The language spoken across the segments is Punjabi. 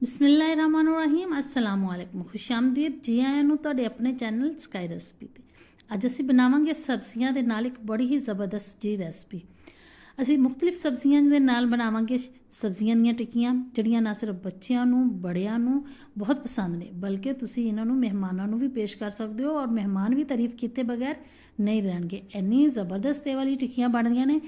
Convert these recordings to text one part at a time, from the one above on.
ਬਿਸਮਿਲ੍ਲਾਹਿਰਰਹਿਮਾਨਿਰਰਹੀਮ अस्सलाम वालेकुम खुशामदीद जी आया ਨੂੰ ਤੁਹਾਡੇ ਆਪਣੇ ਚੈਨਲ ਸਕਾਈ ਰੈਸਪੀ ਤੇ ਅੱਜ ਅਸੀਂ ਬਣਾਵਾਂਗੇ ਸਬਜ਼ੀਆਂ ਦੇ ਨਾਲ ਇੱਕ ਬੜੀ ਹੀ ਜ਼ਬਰਦਸਤ ਜੀ ਰੈਸਪੀ। ਅਸੀਂ ਮੁxtਲਿਫ ਸਬਜ਼ੀਆਂ ਦੇ ਨਾਲ ਬਣਾਵਾਂਗੇ ਸਬਜ਼ੀਆਂ ਦੀਆਂ ਟਿੱਕੀਆਂ ਜਿਹੜੀਆਂ ਨਾ ਸਿਰਫ ਬੱਚਿਆਂ ਨੂੰ ਬੜਿਆਂ ਨੂੰ ਬਹੁਤ ਪਸੰਦ ਨੇ ਬਲਕਿ ਤੁਸੀਂ ਇਹਨਾਂ ਨੂੰ ਮਹਿਮਾਨਾਂ ਨੂੰ ਵੀ ਪੇਸ਼ ਕਰ ਸਕਦੇ ਹੋ ਔਰ ਮਹਿਮਾਨ ਵੀ ਤਾਰੀਫ ਕੀਤੇ ਬਗੈਰ ਨਹੀਂ ਰਹਿਣਗੇ। ਇੰਨੀ ਜ਼ਬਰਦਸਤ ਇਹ ਵਾਲੀ ਟਿੱਕੀਆਂ ਬਣਦੀਆਂ ਨੇ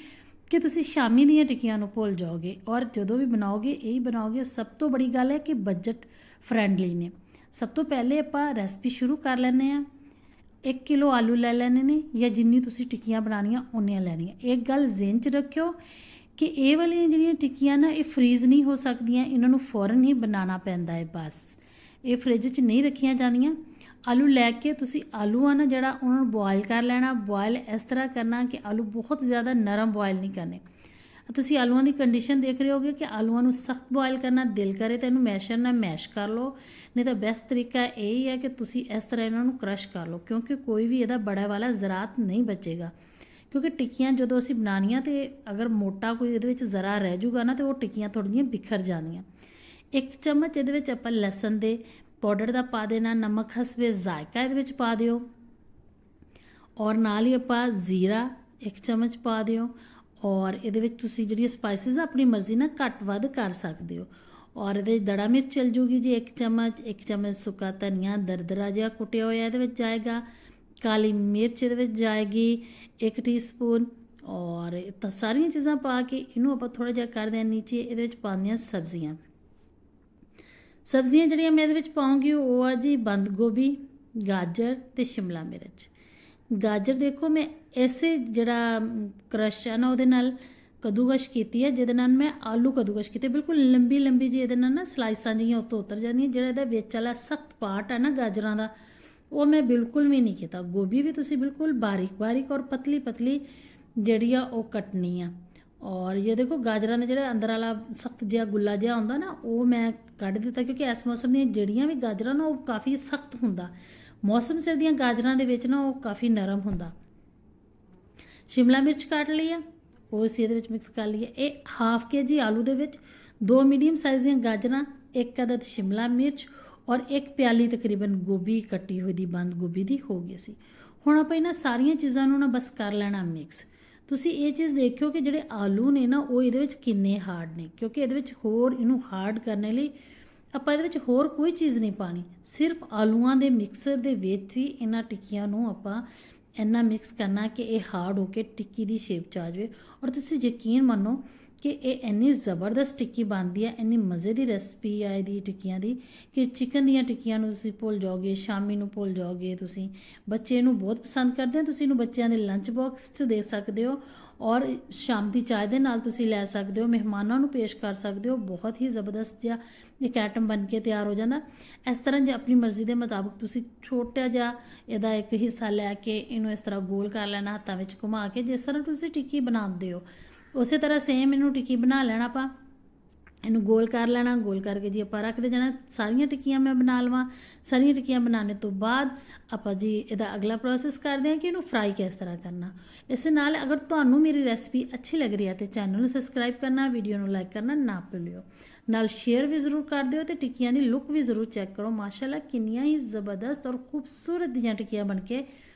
कि तुसी शामी ਦੀਆਂ ਟਿੱਕੀਆਂ ਨੂੰ ਭੁੱਲ ਜਾਓਗੇ ਔਰ ਜਦੋਂ ਵੀ ਬਣਾਓਗੇ ਇਹੀ ਬਣਾਓਗੇ। ਸਭ ਤੋਂ ਬੜੀ ਗੱਲ ਹੈ ਕਿ ਬਜਟ ਫਰੈਂਡਲੀ ਨੇ। ਸਭ ਤੋਂ ਪਹਿਲੇ ਆਪਾਂ ਰੈਸਪੀ ਸ਼ੁਰੂ ਕਰ ਲੈਂਦੇ ਹਾਂ। 1 ਕਿਲੋ ਆਲੂ ਲੈ ਲੈਣੇ ਨੇ ਜਾਂ ਜਿੰਨੀ ਤੁਸੀਂ ਟਿੱਕੀਆਂ ਬਣਾਉਣੀਆਂ ਉਨੀਆਂ ਲੈਣੀਆਂ। ਇੱਕ ਗੱਲ ਜ਼ਿਹਨ 'ਚ ਰੱਖਿਓ ਕਿ ਇਹ ਵਾਲੀਆਂ ਜਿਹੜੀਆਂ ਟਿੱਕੀਆਂ ਨਾ ਇਹ ਫਰੀਜ਼ ਨਹੀਂ ਹੋ ਸਕਦੀਆਂ, ਇਹਨਾਂ ਨੂੰ ਫੌਰਨ ਹੀ ਬਣਾਉਣਾ ਪੈਂਦਾ ਹੈ। ਬਸ ਇਹ ਫ੍ਰਿਜ 'ਚ ਨਹੀਂ ਰੱਖੀਆਂ ਜਾਂਦੀਆਂ। ਆਲੂ ਲੈ ਕੇ ਤੁਸੀਂ ਆਲੂ ਆ ਨਾ ਜਿਹੜਾ ਉਹਨਾਂ ਨੂੰ ਬੋਇਲ ਕਰ ਲੈਣਾ। ਬੋਇਲ ਇਸ ਤਰ੍ਹਾਂ ਕਰਨਾ ਕਿ ਆਲੂ ਬਹੁਤ ਜ਼ਿਆਦਾ ਨਰਮ ਬੋਇਲ ਨਹੀਂ ਕਰਨੇ। ਤੁਸੀਂ ਆਲੂਆਂ ਦੀ ਕੰਡੀਸ਼ਨ ਦੇਖ ਰਹੇ ਹੋਗੇ ਕਿ ਆਲੂਆਂ ਨੂੰ ਸਖਤ ਬੋਇਲ ਕਰਨਾ ਦਿਲ ਕਰੇ ਤਾਂ ਇਹਨੂੰ ਮੈਸ਼ਰ ਨਾਲ ਮੈਸ਼ ਕਰ ਲਓ, ਨਹੀਂ ਤਾਂ ਬੈਸਟ ਤਰੀਕਾ ਇਹ ਹੀ ਹੈ ਕਿ ਤੁਸੀਂ ਇਸ ਤਰ੍ਹਾਂ ਇਹਨਾਂ ਨੂੰ ਕ੍ਰਸ਼ ਕਰ ਲਓ, ਕਿਉਂਕਿ ਕੋਈ ਵੀ ਇਹਦਾ ਬੜਾ ਵਾਲਾ ਜ਼ਰਾਤ ਨਹੀਂ ਬਚੇਗਾ। ਕਿਉਂਕਿ ਟਿੱਕੀਆਂ ਜਦੋਂ ਅਸੀਂ ਬਣਾਉਣੀਆਂ ਤੇ ਅਗਰ ਮੋਟਾ ਕੋਈ ਇਹਦੇ ਵਿੱਚ ਜ਼ਰਾ ਰਹਿ ਜੂਗਾ ਨਾ ਤੇ ਉਹ ਟਿੱਕੀਆਂ ਥੋੜ੍ਹੀਆਂ ਬਿਖਰ ਜਾਂਦੀਆਂ। 1 ਚਮਚ ਇਹਦੇ ਵਿੱਚ ਆਪਾਂ ਲਸਣ ਦੇ ਪਾਊਡਰ ਦਾ ਪਾ ਦੇਣਾ। ਨਮਕ ਹਸਬੇ ਜ਼ਾਇਕਾ ਇਹਦੇ ਵਿੱਚ ਪਾ ਦਿਓ ਔਰ ਨਾਲ ਹੀ ਆਪਾਂ ਜ਼ੀਰਾ 1 ਚਮਚ ਪਾ ਦਿਓ ਔਰ ਇਹਦੇ ਵਿੱਚ ਤੁਸੀਂ ਜਿਹੜੀ ਸਪਾਈਸਿਸ ਆ ਆਪਣੀ ਮਰਜ਼ੀ ਨਾਲ ਘੱਟ ਵੱਧ ਕਰ ਸਕਦੇ ਹੋ। ਔਰ ਇਹਦੇ ਦੜਾ ਮਿਰਚ ਚਲ ਜੂਗੀ ਜੀ 1 ਚਮਚ। 1 ਚਮਚ ਸੁੱਕਾ ਧਨੀਆ ਦਰਦਰਾ ਜਿਹਾ ਕੁੱਟਿਆ ਹੋਇਆ ਇਹਦੇ ਵਿੱਚ ਜਾਏਗਾ। ਕਾਲੀ ਮਿਰਚ ਇਹਦੇ ਵਿੱਚ ਜਾਏਗੀ 1 ਟੀਸਪੂਨ ਔਰ ਤਾਂ ਸਾਰੀਆਂ ਚੀਜ਼ਾਂ ਪਾ ਕੇ ਇਹਨੂੰ ਆਪਾਂ ਥੋੜਾ ਜਿਹਾ ਕਰਦੇ ਹਾਂ ਨੀਚੇ। ਇਹਦੇ ਵਿੱਚ ਪਾਉਂਦੇ ਹਾਂ ਸਬਜ਼ੀਆਂ ਜਿਹੜੀਆਂ ਮੈਂ ਇਹਦੇ ਵਿੱਚ ਪਾਉਂਗੀ ਉਹ ਆ ਜੀ ਬੰਦ ਗੋਭੀ, ਗਾਜਰ ਤੇ ਸ਼ਿਮਲਾ ਮਿਰਚ। ਗਾਜਰ ਦੇਖੋ ਮੈਂ ਐਸੇ ਜਿਹੜਾ ਕ੍ਰਸ਼ ਹੈ ਨਾ ਉਹਦੇ ਨਾਲ ਕਦੂਕਸ਼ ਕੀਤੀ ਹੈ, ਜਿਹਦੇ ਨਾਲ ਮੈਂ ਆਲੂ ਕਦੂਕਸ਼ ਕੀਤੇ ਬਿਲਕੁਲ ਲੰਬੀ ਲੰਬੀ ਜੀ। ਇਹਦੇ ਨਾਲ ਨਾ ਸਲਾਈਸਾਂ ਜਿਹੀਆਂ ਉੱਤੋਂ ਉਤਰ ਜਾਂਦੀਆਂ। ਜਿਹੜਾ ਇਹਦਾ ਵਿੱਚ ਵਾਲਾ ਸਖਤ ਪਾਰਟ ਹੈ ਨਾ ਗਾਜਰਾਂ ਦਾ ਉਹ ਮੈਂ ਬਿਲਕੁਲ ਵੀ ਨਹੀਂ ਕੀਤਾ। ਗੋਭੀ ਵੀ ਤੁਸੀਂ ਬਿਲਕੁਲ ਬਾਰੀਕ ਬਾਰੀਕ ਔਰ ਪਤਲੀ ਪਤਲੀ ਜਿਹੜੀ ਆ ਉਹ ਕੱਟਣੀ ਆ। ਔਰ ਇਹ ਦੇਖੋ ਗਾਜਰਾਂ ਦੇ ਜਿਹੜਾ ਅੰਦਰ ਵਾਲਾ ਸਖਤ ਜਿਹਾ ਗੁੱਲਾ ਜਿਹਾ ਹੁੰਦਾ ਨਾ ਉਹ ਮੈਂ ਕੱਢ ਦਿੱਤਾ, ਕਿਉਂਕਿ ਇਸ ਮੌਸਮ ਦੀਆਂ ਜਿਹੜੀਆਂ ਵੀ ਗਾਜਰਾਂ ਨਾ ਉਹ ਕਾਫੀ ਸਖਤ ਹੁੰਦਾ। ਮੌਸਮ ਸਿਰ ਦੀਆਂ ਗਾਜਰਾਂ ਦੇ ਵਿੱਚ ਨਾ ਉਹ ਕਾਫੀ ਨਰਮ ਹੁੰਦਾ। ਸ਼ਿਮਲਾ ਮਿਰਚ ਕੱਟ ਲਈ ਆ ਉਹ ਅਸੀਂ ਇਹਦੇ ਵਿੱਚ ਮਿਕਸ ਕਰ ਲਈਏ। ਇਹ ਹਾਫ kg ਆਲੂ ਦੇ ਵਿੱਚ 2 ਮੀਡੀਅਮ ਸਾਈਜ਼ ਦੀਆਂ ਗਾਜਰਾਂ, 1 ਅਦਦ ਸ਼ਿਮਲਾ ਮਿਰਚ ਔਰ 1 ਪਿਆਲੀ ਤਕਰੀਬਨ ਗੋਭੀ ਕੱਟੀ ਹੋਈ ਦੀ ਬੰਦ ਗੋਭੀ ਦੀ ਹੋ ਗਈ ਸੀ। ਹੁਣ ਆਪਾਂ ਇਹਨਾਂ ਸਾਰੀਆਂ ਚੀਜ਼ਾਂ ਨੂੰ ਨਾ ਬਸ ਕਰ ਲੈਣਾ ਮਿਕਸ। ਤੁਸੀਂ ਇਹ ਚੀਜ਼ ਦੇਖਿਓ ਕਿ ਜਿਹੜੇ ਆਲੂ ਨੇ ਨਾ ਉਹ ਇਹਦੇ ਵਿੱਚ ਕਿੰਨੇ ਹਾਰਡ ਨੇ, ਕਿਉਂਕਿ ਇਹਦੇ ਵਿੱਚ ਹੋਰ ਇਹਨੂੰ ਹਾਰਡ ਕਰਨ ਲਈ ਆਪਾਂ ਇਹਦੇ ਵਿੱਚ ਹੋਰ ਕੋਈ ਚੀਜ਼ ਨਹੀਂ ਪਾਣੀ। ਸਿਰਫ ਆਲੂਆਂ ਦੇ ਮਿਕਸਰ ਦੇ ਵਿੱਚ ਹੀ ਇਹਨਾਂ ਟਿੱਕੀਆਂ ਨੂੰ ਆਪਾਂ ਇੰਨਾ ਮਿਕਸ ਕਰਨਾ ਕਿ ਇਹ ਹਾਰਡ ਹੋ ਕੇ ਟਿੱਕੀ ਦੀ ਸ਼ੇਪ 'ਚ ਆ ਜਾਵੇ। ਔਰ ਤੁਸੀਂ ਯਕੀਨ ਮੰਨੋ ਕਿ ਇਹ ਇੰਨੀ ਜ਼ਬਰਦਸਤ ਟਿੱਕੀ ਬਣਦੀ ਹੈ, ਇੰਨੀ ਮਜ਼ੇ ਦੀ ਰੈਸਪੀ ਆ ਇਹਦੀ ਟਿੱਕੀਆਂ ਦੀ ਕਿ ਚਿਕਨ ਦੀਆਂ ਟਿੱਕੀਆਂ ਨੂੰ ਤੁਸੀਂ ਭੁੱਲ ਜਾਓਗੇ, ਸ਼ਾਮੀ ਨੂੰ ਭੁੱਲ ਜਾਓਗੇ। ਤੁਸੀਂ ਬੱਚੇ ਇਹਨੂੰ ਬਹੁਤ ਪਸੰਦ ਕਰਦੇ ਹੋ, ਤੁਸੀਂ ਇਹਨੂੰ ਬੱਚਿਆਂ ਦੇ ਲੰਚ ਬਾਕਸ 'ਚ ਦੇ ਸਕਦੇ ਹੋ ਔਰ ਸ਼ਾਮ ਦੀ ਚਾਹ ਦੇ ਨਾਲ ਤੁਸੀਂ ਲੈ ਸਕਦੇ ਹੋ, ਮਹਿਮਾਨਾਂ ਨੂੰ ਪੇਸ਼ ਕਰ ਸਕਦੇ ਹੋ। ਬਹੁਤ ਹੀ ਜ਼ਬਰਦਸਤ ਜਿਹਾ ਇੱਕ ਆਈਟਮ ਬਣ ਕੇ ਤਿਆਰ ਹੋ ਜਾਂਦਾ। ਇਸ ਤਰ੍ਹਾਂ ਜੇ ਆਪਣੀ ਮਰਜ਼ੀ ਦੇ ਮੁਤਾਬਕ ਤੁਸੀਂ ਛੋਟਾ ਜਿਹਾ ਇਹਦਾ ਇੱਕ ਹਿੱਸਾ ਲੈ ਕੇ ਇਹਨੂੰ ਇਸ ਤਰ੍ਹਾਂ ਗੋਲ ਕਰ ਲੈਣਾ ਹੱਥਾਂ ਵਿੱਚ ਘੁਮਾ ਕੇ, ਜਿਸ ਤਰ੍ਹਾਂ ਤੁਸੀਂ ਟਿੱਕੀ ਬਣਾਉਂਦੇ ਹੋ ਉਸੇ ਤਰ੍ਹਾਂ ਸੇਮ ਇਹਨੂੰ ਟਿੱਕੀ ਬਣਾ ਲੈਣਾ। ਆਪਾਂ ਇਹਨੂੰ ਗੋਲ ਕਰ ਲੈਣਾ। ਗੋਲ ਕਰਕੇ ਜੀ ਆਪਾਂ ਰੱਖਦੇ ਜਾਣਾ। ਸਾਰੀਆਂ ਟਿੱਕੀਆਂ ਮੈਂ ਬਣਾ ਲਵਾਂ। ਸਾਰੀਆਂ ਟਿੱਕੀਆਂ ਬਣਾਉਣ ਤੋਂ ਬਾਅਦ ਆਪਾਂ ਜੀ ਇਹਦਾ ਅਗਲਾ ਪ੍ਰੋਸੈਸ ਕਰਦੇ ਹਾਂ ਕਿ ਇਹਨੂੰ ਫਰਾਈ ਕਿਸ ਤਰ੍ਹਾਂ ਕਰਨਾ। ਇਸ ਨਾਲ ਅਗਰ ਤੁਹਾਨੂੰ ਮੇਰੀ ਰੈਸਪੀ ਅੱਛੀ ਲੱਗ ਰਹੀ ਹੈ ਤੇ ਚੈਨਲ ਨੂੰ ਸਬਸਕ੍ਰਾਈਬ ਕਰਨਾ, ਵੀਡੀਓ ਨੂੰ ਲਾਈਕ ਕਰਨਾ ਨਾ ਭੁੱਲਿਓ, ਨਾਲ ਸ਼ੇਅਰ ਵੀ ਜ਼ਰੂਰ ਕਰ ਦਿਓ ਤੇ ਟਿੱਕੀਆਂ ਦੀ ਲੁੱਕ ਵੀ ਜ਼ਰੂਰ ਚੈੱਕ ਕਰੋ। ਮਾਸ਼ਾਅੱਲਾ ਕਿੰਨੀਆਂ ਹੀ ਜ਼ਬਰਦਸਤ ਔਰ ਖੂਬਸੂਰਤ ਦੀਆਂ ਟਿੱਕੀਆਂ ਬਣ ਕੇ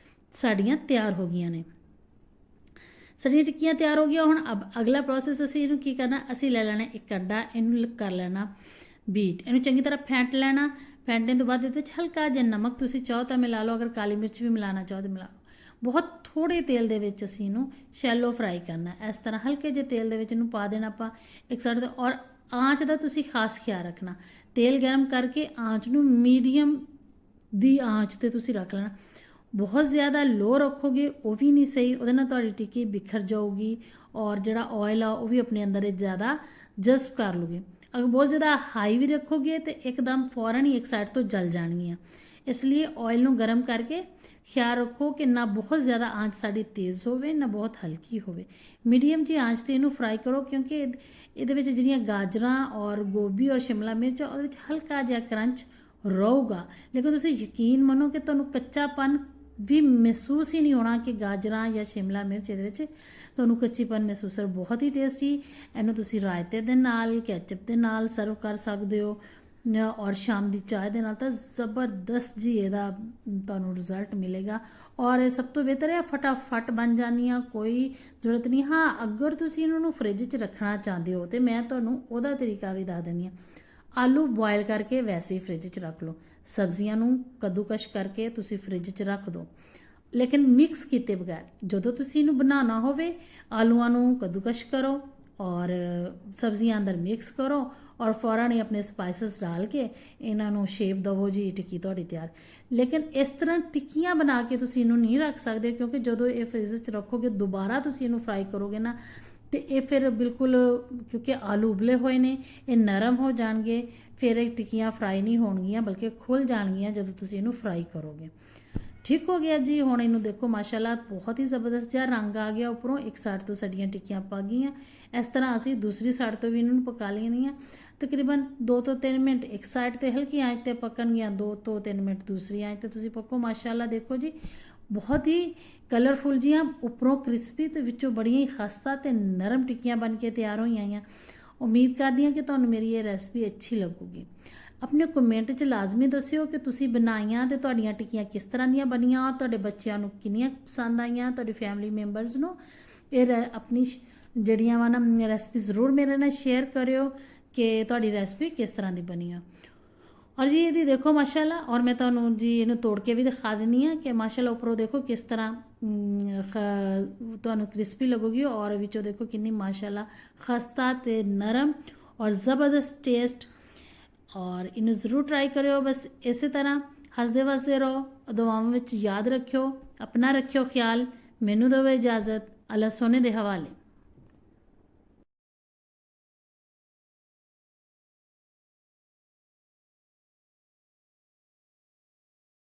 ਸਾਡੀਆਂ ਤਿਆਰ ਹੋ ਗਈਆਂ ਨੇ। ਸਾਡੀਆਂ ਟਿੱਕੀਆਂ ਤਿਆਰ ਹੋ ਗਈਆਂ। ਹੁਣ ਅਗਲਾ ਪ੍ਰੋਸੈਸ ਅਸੀਂ ਇਹਨੂੰ ਕੀ ਕਰਨਾ, ਅਸੀਂ ਲੈ ਲੈਣਾ ਇੱਕ ਅੰਡਾ, ਇਹਨੂੰ ਕਰ ਲੈਣਾ ਬੀਟ, ਇਹਨੂੰ ਚੰਗੀ ਤਰ੍ਹਾਂ ਫੈਂਟ ਲੈਣਾ। ਫੈਂਟਣ ਤੋਂ ਬਾਅਦ ਇਹਦੇ ਵਿੱਚ ਹਲਕਾ ਜਿਹਾ ਨਮਕ ਤੁਸੀਂ ਚਾਹੋ ਤਾਂ ਮਿਲਾ ਲਓ, ਅਗਰ ਕਾਲੀ ਮਿਰਚ ਵੀ ਮਿਲਾਉਣਾ ਚਾਹੋ ਤਾਂ ਮਿਲਾ ਲਓ। ਬਹੁਤ ਥੋੜੇ ਤੇਲ ਦੇ ਵਿੱਚ ਅਸੀਂ ਇਹਨੂੰ ਸ਼ੈਲੋ ਫਰਾਈ ਕਰਨਾ। ਇਸ ਤਰ੍ਹਾਂ ਹਲਕੇ ਜਿਹੇ ਤੇਲ ਦੇ ਵਿੱਚ ਇਹਨੂੰ ਪਾ ਦੇਣਾ ਆਪਾਂ ਇੱਕ ਸਾਈਡ ਤੇ। ਔਰ ਆਂਚ ਦਾ ਤੁਸੀਂ ਖਾਸ ਖਿਆਲ ਰੱਖਣਾ। ਤੇਲ ਗਰਮ ਕਰਕੇ ਆਂਚ ਨੂੰ ਮੀਡੀਅਮ ਦੀ ਆਂਚ ਤੇ ਤੁਸੀਂ ਰੱਖ ਲੈਣਾ। ਬਹੁਤ ਜ਼ਿਆਦਾ ਲੋ ਰੱਖੋਗੇ ਉਹ ਵੀ ਨਹੀਂ ਸਹੀ, ਉਹਦੇ ਨਾਲ ਤੁਹਾਡੀ ਟਿੱਕੀ ਬਿਖਰ ਜਾਊਗੀ ਔਰ ਜਿਹੜਾ ਆਇਲ ਆ ਉਹ ਵੀ ਆਪਣੇ ਅੰਦਰ ਜ਼ਿਆਦਾ ਜਜ਼ਬ ਕਰ ਲੂਗੇ। ਅਗਰ ਬਹੁਤ ਜ਼ਿਆਦਾ ਹਾਈ ਵੀ ਰੱਖੋਗੇ ਤੇ ਇੱਕਦਮ ਫੌਰਨ ਹੀ ਇੱਕ ਸਾਈਡ ਤੋਂ ਜਲ ਜਾਣਗੀਆਂ। ਇਸ ਲਈ ਆਇਲ ਨੂੰ ਗਰਮ ਕਰਕੇ ਖਿਆਲ ਰੱਖੋ ਕਿ ਨਾ ਬਹੁਤ ਜ਼ਿਆਦਾ ਆਂਚ ਸਾਡੀ ਤੇਜ਼ ਹੋਵੇ ਨਾ ਬਹੁਤ ਹਲਕੀ ਹੋਵੇ। ਮੀਡੀਅਮ ਜੀ ਆਂਚ ਤੇ ਇਹਨੂੰ ਫਰਾਈ ਕਰੋ, ਕਿਉਂਕਿ ਇਹਦੇ ਵਿੱਚ ਜਿਹੜੀਆਂ ਗਾਜਰਾਂ ਔਰ ਗੋਭੀ ਔਰ ਸ਼ਿਮਲਾ ਮਿਰਚ ਉਹਦੇ ਵਿੱਚ ਹਲਕਾ ਜਿਹਾ ਕਰੰਚ ਰਹੂਗਾ। ਲੇਕਿਨ ਤੁਸੀਂ ਯਕੀਨ ਮੰਨੋ ਕਿ ਤੁਹਾਨੂੰ ਕੱਚਾਪਨ ਵੀ ਮਹਿਸੂਸ ਹੀ ਨਹੀਂ ਹੋਣਾ ਕਿ ਗਾਜਰਾਂ ਜਾਂ ਸ਼ਿਮਲਾ ਮਿਰਚ ਇਹਦੇ ਵਿੱਚ ਤੁਹਾਨੂੰ ਕੱਚੀਪਨ ਮਹਿਸੂਸ ਹੋ। ਬਹੁਤ ਹੀ ਟੇਸਟੀ। ਇਹਨੂੰ ਤੁਸੀਂ ਰਾਇਤੇ ਦੇ ਨਾਲ, ਕੈਚਅਪ ਦੇ ਨਾਲ ਸਰਵ ਕਰ ਸਕਦੇ ਹੋ। ਔਰ ਸ਼ਾਮ ਦੀ ਚਾਹ ਦੇ ਨਾਲ ਤਾਂ ਜ਼ਬਰਦਸਤ ਜੀ ਇਹਦਾ ਤੁਹਾਨੂੰ ਰਿਜ਼ਲਟ ਮਿਲੇਗਾ। ਔਰ ਇਹ ਸਭ ਤੋਂ ਬਿਹਤਰ ਹੈ ਫਟਾਫਟ ਬਣ ਜਾਂਦੀਆਂ, ਕੋਈ ਜ਼ਰੂਰਤ ਨਹੀਂ। ਹਾਂ, ਅਗਰ ਤੁਸੀਂ ਇਹਨਾਂ ਨੂੰ ਫ੍ਰਿਜ 'ਚ ਰੱਖਣਾ ਚਾਹੁੰਦੇ ਹੋ ਤੇ ਮੈਂ ਤੁਹਾਨੂੰ ਉਹਦਾ ਤਰੀਕਾ ਵੀ ਦੱਸ ਦਿੰਦੀ ਹਾਂ। ਆਲੂ ਬੋਇਲ ਕਰਕੇ ਵੈਸੇ ਹੀ ਫ੍ਰਿਜ 'ਚ ਰੱਖ ਲਓ, ਸਬਜ਼ੀਆਂ ਨੂੰ ਕੱਦੂਕਸ਼ ਕਰਕੇ ਤੁਸੀਂ ਫ੍ਰਿਜ 'ਚ ਰੱਖ ਦਿਓ, ਲੇਕਿਨ ਮਿਕਸ ਕੀਤੇ ਬਗੈਰ। ਜਦੋਂ ਤੁਸੀਂ ਇਹਨੂੰ ਬਣਾਉਣਾ ਹੋਵੇ, ਆਲੂਆਂ ਨੂੰ ਕੱਦੂਕਸ਼ ਕਰੋ ਔਰ ਸਬਜ਼ੀਆਂ ਅੰਦਰ ਮਿਕਸ ਕਰੋ ਔਰ ਫੌਰਨ ਹੀ ਆਪਣੇ ਸਪਾਈਸਸ ਡਾਲ ਕੇ ਇਹਨਾਂ ਨੂੰ ਸ਼ੇਪ ਦੇਵੋ ਜੀ, ਟਿੱਕੀ ਤੁਹਾਡੀ ਤਿਆਰ। ਲੇਕਿਨ ਇਸ ਤਰ੍ਹਾਂ ਟਿੱਕੀਆਂ ਬਣਾ ਕੇ ਤੁਸੀਂ ਇਹਨੂੰ ਨਹੀਂ ਰੱਖ ਸਕਦੇ, ਕਿਉਂਕਿ ਜਦੋਂ ਇਹ ਫ੍ਰਿਜ 'ਚ ਰੱਖੋਗੇ ਦੁਬਾਰਾ ਤੁਸੀਂ ਇਹਨੂੰ ਫਰਾਈ ਕਰੋਗੇ ਨਾ ਤੇ ਇਹ ਫਿਰ ਬਿਲਕੁਲ, ਕਿਉਂਕਿ ਆਲੂ ਉਬਲੇ ਹੋਏ ਨੇ, ਇਹ ਨਰਮ ਹੋ ਜਾਣਗੇ, ਫਿਰ ਇਹ ਟਿੱਕੀਆਂ ਫਰਾਈ ਨਹੀਂ ਹੋਣਗੀਆਂ ਬਲਕਿ ਖੁੱਲ ਜਾਣਗੀਆਂ ਜਦੋਂ ਤੁਸੀਂ ਇਹਨੂੰ ਫਰਾਈ ਕਰੋਗੇ। ਠੀਕ ਹੋ ਗਿਆ ਜੀ। ਹੁਣ ਇਹਨੂੰ ਦੇਖੋ ਮਾਸ਼ਾਅੱਲਾ ਬਹੁਤ ਹੀ ਜ਼ਬਰਦਸਤ ਜਿਹਾ ਰੰਗ ਆ ਗਿਆ ਉੱਪਰੋਂ। ਇੱਕ ਸਾਈਡ ਤੋਂ ਸਾਡੀਆਂ ਟਿੱਕੀਆਂ ਪੱਕ ਗਈਆਂ। ਇਸ ਤਰ੍ਹਾਂ ਅਸੀਂ ਦੂਸਰੀ ਸਾਈਡ ਤੋਂ ਵੀ ਇਹਨਾਂ ਨੂੰ ਪਕਾ ਲੈਣੀਆਂ। ਤਕਰੀਬਨ 2 ਤੋਂ 3 ਮਿੰਟ ਇੱਕ ਸਾਈਡ ਤੇ ਹਲਕੀ ਆਂਚ ਤੇ ਪੱਕਣਗੀਆਂ, 2 ਤੋਂ 3 ਮਿੰਟ ਦੂਸਰੀ ਆਂਚ ਤੇ ਤੁਸੀਂ ਪੱਕੋ। ਮਾਸ਼ਾਅੱਲਾ ਦੇਖੋ ਜੀ, ਬਹੁਤ ਹੀ ਕਲਰਫੁਲ ਜੀਆਂ, ਉੱਪਰੋਂ ਕ੍ਰਿਸਪੀ ਤੇ ਵਿੱਚੋਂ ਬੜੀਆਂ ਹੀ ਖਸਤਾ ਤੇ ਨਰਮ ਟਿੱਕੀਆਂ ਬਣ ਕੇ ਤਿਆਰ ਹੋਈਆਂ। ਉਮੀਦ ਕਰਦੀ ਹਾਂ ਕਿ ਤੁਹਾਨੂੰ ਮੇਰੀ ਇਹ ਰੈਸਪੀ ਅੱਛੀ ਲੱਗੂਗੀ। ਆਪਣੇ ਕਮੈਂਟ 'ਚ ਲਾਜ਼ਮੀ ਦੱਸਿਓ ਕਿ ਤੁਸੀਂ ਬਣਾਈਆਂ ਤੇ ਤੁਹਾਡੀਆਂ ਟਿੱਕੀਆਂ ਕਿਸ ਤਰ੍ਹਾਂ ਦੀਆਂ ਬਣੀਆਂ, ਤੁਹਾਡੇ ਬੱਚਿਆਂ ਨੂੰ ਕਿੰਨੀਆਂ ਪਸੰਦ ਆਈਆਂ, ਤੁਹਾਡੇ ਫੈਮਿਲੀ ਮੈਂਬਰਸ ਨੂੰ। ਇਹ ਆਪਣੀ ਜਿਹੜੀਆਂ ਵਾ ਨਾ ਰੈਸਪੀ ਜ਼ਰੂਰ ਮੇਰੇ ਨਾਲ ਸ਼ੇਅਰ ਕਰਿਓ ਕਿ ਤੁਹਾਡੀ ਰੈਸਪੀ ਕਿਸ ਤਰ੍ਹਾਂ ਦੀ ਬਣੀ ਆ। ਔਰ ਜੀ ਇਹਦੀ ਦੇਖੋ ਮਾਸ਼ਾਅੱਲਾ, ਔਰ ਮੈਂ ਤੁਹਾਨੂੰ ਜੀ ਇਹਨੂੰ ਤੋੜ ਕੇ ਵੀ ਦਿਖਾ ਦਿੰਦੀ ਹਾਂ ਕਿ ਮਾਸ਼ਾਅੱਲਾ ਉੱਪਰੋਂ ਦੇਖੋ ਕਿਸ ਤਰ੍ਹਾਂ ਤੁਹਾਨੂੰ ਕ੍ਰਿਸਪੀ ਲੱਗੂਗੀ, ਔਰ ਵਿੱਚੋਂ ਦੇਖੋ ਕਿੰਨੀ ਮਾਸ਼ਾਅੱਲਾ ਖਸਤਾ ਤੇ ਨਰਮ ਔਰ ਜ਼ਬਰਦਸਤ ਟੇਸਟ। ਔਰ ਇਹਨੂੰ ਜ਼ਰੂਰ ਟਰਾਈ ਕਰਿਓ। ਬਸ ਇਸੇ ਤਰ੍ਹਾਂ ਹੱਸਦੇ ਵਸਦੇ ਰਹੋ, ਦੁਆਵਾਂ ਵਿੱਚ ਯਾਦ ਰੱਖਿਓ, ਆਪਣਾ ਰੱਖਿਓ ਖਿਆਲ। ਮੈਨੂੰ ਦਿਓ ਇਜਾਜ਼ਤ, ਅੱਲਾ ਸੋਨੇ ਦੇ ਹਵਾਲੇ।